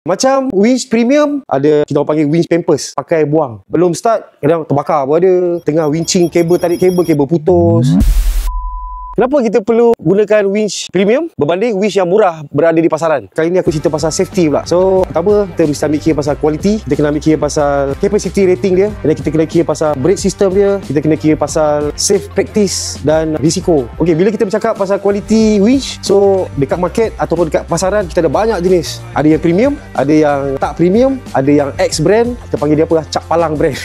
Macam winch premium, ada kita orang panggil winch pampers, pakai buang. Belum start, kadang terbakar pun ada. Tengah winching kabel, tarik kabel putus. Kenapa kita perlu gunakan winch premium berbanding winch yang murah berada di pasaran? Kali ni aku cerita pasal safety pula. So, pertama, kita mesti ambil kira pasal quality. Kita kena ambil kira pasal capacity rating dia. Dan kita kena kira pasal brake system dia. Kita kena kira pasal safe practice dan risiko. Okey, bila kita bercakap pasal quality winch, so dekat market ataupun dekat pasaran, kita ada banyak jenis. Ada yang premium, ada yang tak premium, ada yang X brand. Kita panggil dia apa? Cap palang brand.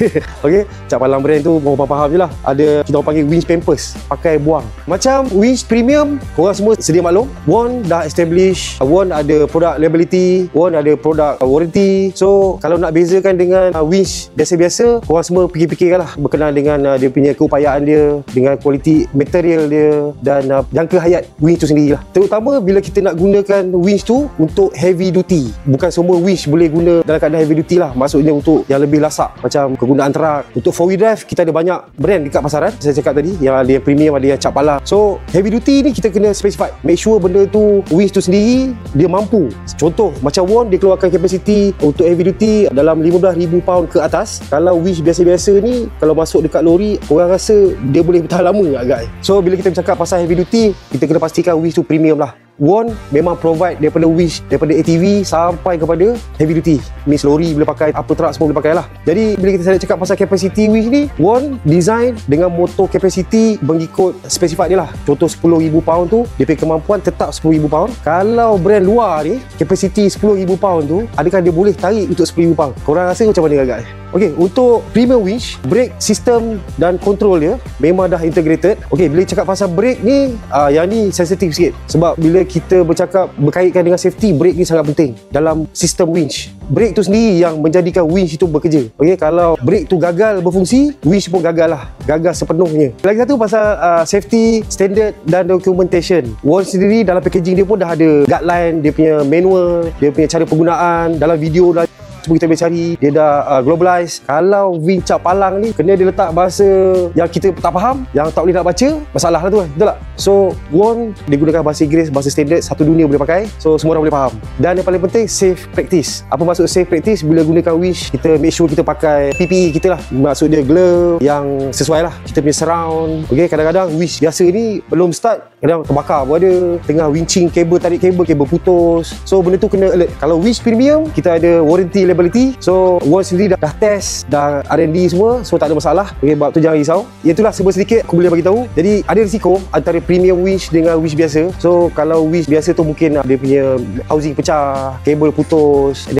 Okey, cap palang brand tu mau faham je lah. Ada kita orang panggil winch pampers, pakai buang. Macam winch premium, korang semua sedia maklum, Won dah establish, Won ada product liability, Won ada product warranty. So kalau nak bezakan dengan winch biasa-biasa, korang semua fikir-fikirkan lah berkenaan dengan dia punya keupayaan dia, dengan kualiti material dia dan jangka hayat winch tu sendiri lah. Terutama bila kita nak gunakan winch tu untuk heavy duty. Bukan semua winch boleh guna dalam keadaan heavy duty lah. Maksudnya untuk yang lebih lasak, macam kegunaan truck. Untuk 4-wheel drive, kita ada banyak brand dekat pasaran. Saya cakap tadi, yang ada yang premium, ada yang cap palang. So heavy duty ni kita kena specify, make sure benda tu, winch tu sendiri dia mampu. Contoh macam Won, dia keluarkan kapasiti untuk heavy duty dalam 15,000 pound ke atas. Kalau winch biasa-biasa ni, kalau masuk dekat lori, korang rasa dia boleh bertahan lama agak. So bila kita bercakap pasal heavy duty, kita kena pastikan winch tu premium lah. Won memang provide daripada winch, daripada ATV sampai kepada heavy duty. Means lori boleh pakai, apa truck semua boleh pakai lah. Jadi bila kita cakap pasal capacity winch ni, Won design dengan motor capacity mengikut specified dia lah. Contoh 10,000 pound tu, dia punya kemampuan tetap 10,000 pound. Kalau brand luar ni, capacity 10,000 pound tu, adakah dia boleh tarik untuk 10,000 pound? Korang rasa macam mana agak? Okey, untuk premium winch, brake system dan control dia memang dah integrated. Okey, bila cakap pasal brake ni, yang ni sensitif sikit. Sebab bila kita bercakap berkaitan dengan safety, brake ni sangat penting dalam sistem winch. Brake tu sendiri yang menjadikan winch itu bekerja. Okey, kalau brake tu gagal berfungsi, winch pun gagal lah. Gagal sepenuhnya. Lagi satu pasal safety, standard dan documentation. Won sendiri dalam packaging dia pun dah ada guideline, dia punya manual, dia punya cara penggunaan. Dalam video dah semua kita boleh cari, dia dah globalize. Kalau winch cap palang ni, kena dia letak bahasa yang kita tak faham, yang tak boleh nak baca, masalah lah tu kan, betul tak? So Won dia gunakan bahasa Inggeris, bahasa standard, satu dunia boleh pakai, so semua orang boleh faham. Dan yang paling penting, safe practice. Apa maksud safe practice? Bila gunakan winch, kita make sure kita pakai PPE kita lah. Maksud dia glove yang sesuai lah, kita punya surround. Okay, kadang-kadang winch biasa ni belum start, kadang terbakar pun ada. Tengah winching kabel, tarik kabel putus. So benda tu kena alert. Kalau winch premium, kita ada warranty liability. So Won sendiri dah test, dah R&D semua, so tak ada masalah. Okay, sebab tu jangan risau. Itulah serba sedikit aku boleh bagi tahu. Jadi ada risiko antara premium winch dengan winch biasa. So kalau winch biasa tu mungkin dia punya housing pecah, kabel putus.